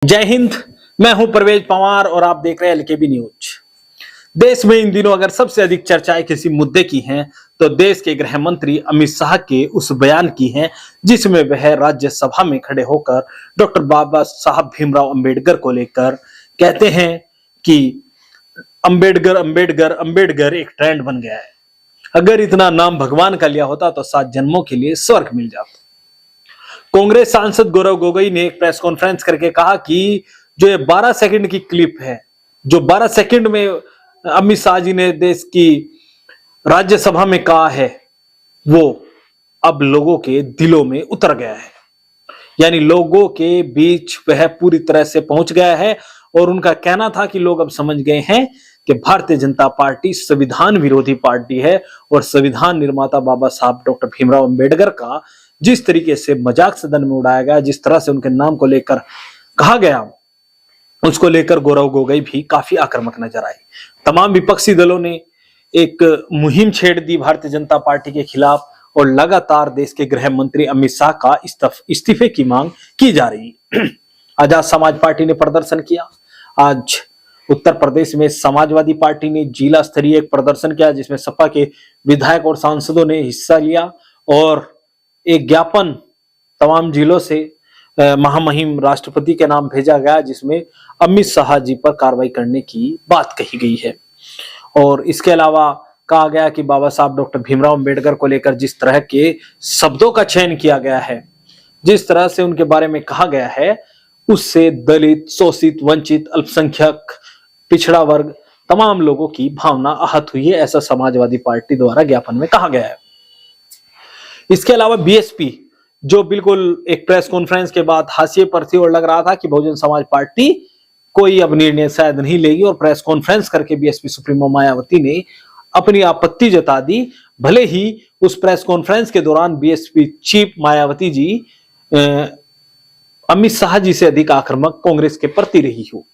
जय हिंद। मैं हूं परवेज पवार और आप देख रहे हैं एलकेबी न्यूज। देश में इन दिनों अगर सबसे अधिक चर्चाएं किसी मुद्दे की हैं तो देश के गृह मंत्री अमित शाह के उस बयान की हैं जिसमें वह राज्यसभा में खड़े होकर डॉक्टर बाबा साहब भीमराव अंबेडकर को लेकर कहते हैं कि अंबेडकर अंबेडकर अंबेडकर एक ट्रेंड बन गया है। अगर इतना नाम भगवान का लिया होता तो 7 जन्मों के लिए स्वर्ग मिल जाता। कांग्रेस सांसद गौरव गोगोई ने एक प्रेस कॉन्फ्रेंस करके कहा कि जो ये 12 सेकंड की क्लिप है, जो 12 सेकंड में अमित शाह जी ने देश की राज्यसभा में कहा है, वो अब लोगों के दिलों में उतर गया है। यानी लोगों के बीच वह पूरी तरह से पहुंच गया है और उनका कहना था कि लोग अब समझ गए हैं कि भारतीय जनता पार्टी संविधान विरोधी पार्टी है और संविधान निर्माता बाबा साहब डॉक्टर भीमराव अंबेडकर का जिस तरीके से मजाक सदन में उड़ाया गया, जिस तरह से उनके नाम को लेकर कहा गया, उसको लेकर गौरव गोगोई भी काफी आक्रामक नजर आए। तमाम विपक्षी दलों ने एक मुहिम छेड़ दी भारतीय जनता पार्टी के खिलाफ और लगातार देश के गृह मंत्री अमित शाह का इस्तीफे की मांग की जा रही है। आजाद समाज पार्टी ने प्रदर्शन किया। आज उत्तर प्रदेश में समाजवादी पार्टी ने जिला स्तरीय एक प्रदर्शन किया जिसमें सपा के विधायक और सांसदों ने हिस्सा लिया और एक ज्ञापन तमाम जिलों से महामहिम राष्ट्रपति के नाम भेजा गया जिसमें अमित शाह जी पर कार्रवाई करने की बात कही गई है। और इसके अलावा कहा गया कि बाबा साहब डॉक्टर भीमराव अंबेडकर को लेकर जिस तरह के शब्दों का चयन किया गया है, जिस तरह से उनके बारे में कहा गया है, उससे दलित, शोषित, वंचित, अल्पसंख्यक, पिछड़ा वर्ग तमाम लोगों की भावना आहत हुई है, ऐसा समाजवादी पार्टी द्वारा ज्ञापन में कहा गया है। इसके अलावा बीएसपी जो बिल्कुल एक प्रेस कॉन्फ्रेंस के बाद हाशिए पर थी और लग रहा था कि बहुजन समाज पार्टी कोई अब निर्णय शायद नहीं लेगी और प्रेस कॉन्फ्रेंस करके बीएसपी सुप्रीमो मायावती ने अपनी आपत्ति जता दी। भले ही उस प्रेस कॉन्फ्रेंस के दौरान बीएसपी चीफ मायावती जी अमित शाह जी से अधिक आक्रामक कांग्रेस के प्रति रही हो,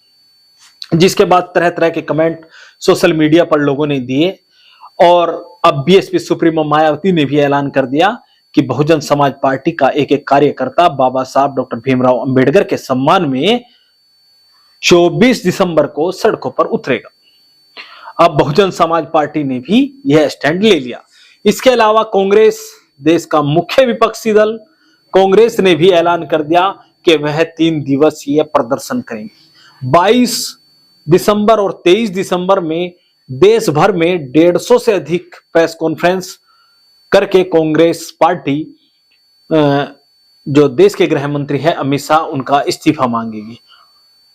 जिसके बाद तरह तरह के कमेंट सोशल मीडिया पर लोगों ने दिए और अब बीएसपी सुप्रीमो मायावती ने भी ऐलान कर दिया कि बहुजन समाज पार्टी का एक एक कार्यकर्ता बाबा साहब डॉक्टर भीमराव अंबेडकर के सम्मान में 24 दिसंबर को सड़कों पर उतरेगा। अब बहुजन समाज पार्टी ने भी यह स्टैंड ले लिया। इसके अलावा कांग्रेस, देश का मुख्य विपक्षी दल कांग्रेस ने भी ऐलान कर दिया कि वह 3 दिवसीय प्रदर्शन करेंगे। 22 दिसंबर और 23 दिसंबर में देश भर में 150 से अधिक प्रेस कॉन्फ्रेंस करके कांग्रेस पार्टी जो देश के गृह मंत्री है अमित शाह, उनका इस्तीफा मांगेगी,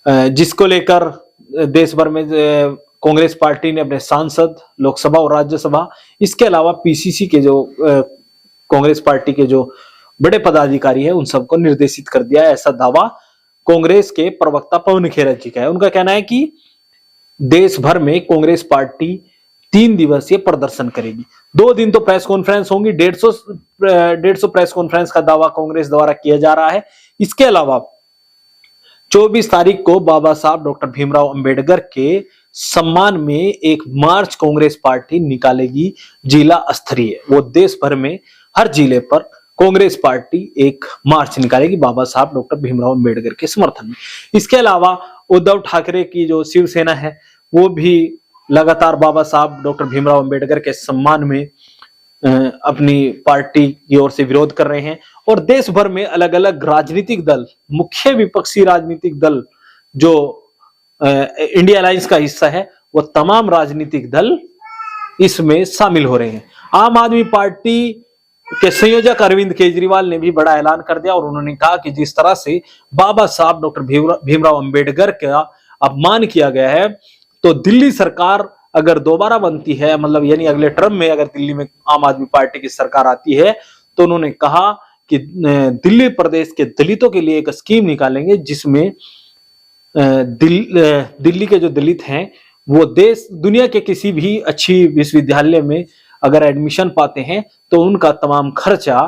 जिसको लेकर देश भर में कांग्रेस पार्टी ने अपने सांसद, लोकसभा और राज्यसभा, इसके अलावा पीसीसी के जो कांग्रेस पार्टी के जो बड़े पदाधिकारी है उन सबको निर्देशित कर दिया है। ऐसा दावा कांग्रेस के प्रवक्ता पवन खेरा जी का है। उनका कहना है कि देश भर में कांग्रेस पार्टी 3 दिवसीय प्रदर्शन करेगी। 2 दिन तो प्रेस कॉन्फ्रेंस होंगी। 150 प्रेस कॉन्फ्रेंस का दावा कांग्रेस द्वारा किया जा रहा है। इसके अलावा 24 तारीख को बाबा साहब डॉक्टर भीमराव अंबेडकर के सम्मान में एक मार्च कांग्रेस पार्टी निकालेगी जिला स्तरीय। वो देश भर में हर जिले पर कांग्रेस पार्टी एक मार्च निकालेगी बाबा साहब डॉक्टर भीमराव अंबेडकर के समर्थन में। इसके अलावा उद्धव ठाकरे की जो शिवसेना है वो भी लगातार बाबा साहब डॉक्टर भीमराव अंबेडकर के सम्मान में अपनी पार्टी की ओर से विरोध कर रहे हैं और देश भर में अलग अलग राजनीतिक दल, मुख्य विपक्षी राजनीतिक दल जो इंडिया अलायंस का हिस्सा है, वो तमाम राजनीतिक दल इसमें शामिल हो रहे हैं। आम आदमी पार्टी के संयोजक अरविंद केजरीवाल ने भी बड़ा ऐलान कर दिया और उन्होंने कहा कि जिस तरह से बाबा साहब डॉक्टर भीमराव अंबेडकर का अपमान किया गया है, तो दिल्ली सरकार अगर दोबारा बनती है, मतलब यानी अगले टर्म में अगर दिल्ली में आम आदमी पार्टी की सरकार आती है, तो उन्होंने कहा कि दिल्ली प्रदेश के दलितों के लिए एक स्कीम निकालेंगे जिसमें दिल्ली के जो दलित हैं वो देश दुनिया के किसी भी अच्छी विश्वविद्यालय में अगर एडमिशन पाते हैं तो उनका तमाम खर्चा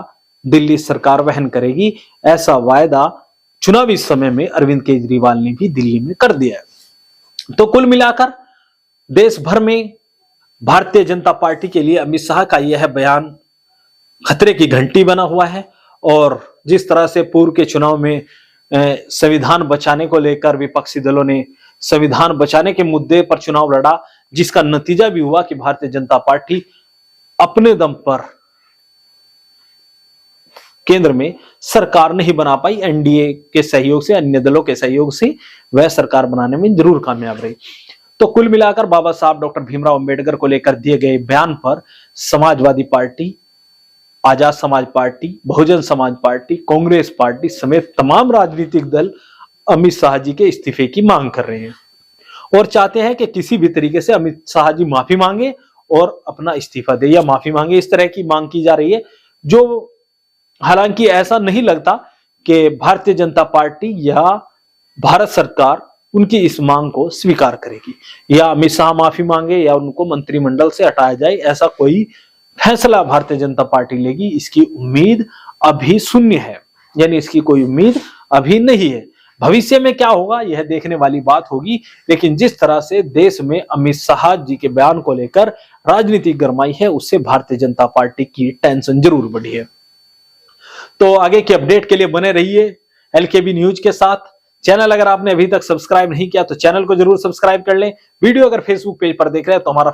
दिल्ली सरकार वहन करेगी। ऐसा वायदा चुनावी समय में अरविंद केजरीवाल ने भी दिल्ली में कर दिया है। तो कुल मिलाकर देश भर में भारतीय जनता पार्टी के लिए अमित शाह का यह बयान खतरे की घंटी बना हुआ है और जिस तरह से पूर्व के चुनाव में संविधान बचाने को लेकर विपक्षी दलों ने संविधान बचाने के मुद्दे पर चुनाव लड़ा, जिसका नतीजा भी हुआ कि भारतीय जनता पार्टी अपने दम पर केंद्र में सरकार नहीं बना पाई। एनडीए के सहयोग से, अन्य दलों के सहयोग से वह सरकार बनाने में जरूर कामयाब रही। तो कुल मिलाकर बाबा साहब डॉक्टर भीमराव अंबेडकर को लेकर दिए गए बयान पर Samajwadi party, Azad Samaj party, Bahujan Samaj party, Congress party समेत तमाम राजनीतिक दल अमित शाह जी के इस्तीफे की मांग कर रहे हैं और चाहते हैं कि किसी भी तरीके से अमित शाह जी माफी मांगे और अपना इस्तीफा दे या माफी मांगे। इस तरह की मांग की जा रही है, जो हालांकि ऐसा नहीं लगता कि भारतीय जनता पार्टी या भारत सरकार उनकी इस मांग को स्वीकार करेगी, या अमित शाह माफी मांगे या उनको मंत्रिमंडल से हटाया जाए, ऐसा कोई फैसला भारतीय जनता पार्टी लेगी, इसकी उम्मीद अभी शून्य है। यानी इसकी कोई उम्मीद अभी नहीं है। भविष्य में क्या होगा यह देखने वाली बात होगी, लेकिन जिस तरह से देश में अमित शाह जी के बयान को लेकर राजनीति गरमाई है, उससे भारतीय जनता पार्टी की टेंशन जरूर बढ़ी है। तो आगे की अपडेट के लिए बने रहिए एलकेबी न्यूज के साथ। चैनल अगर आपने अभी तक सब्सक्राइब नहीं किया तो चैनल को जरूर सब्सक्राइब कर लें। वीडियो अगर फेसबुक पेज पर देख रहे हैं तो हमारा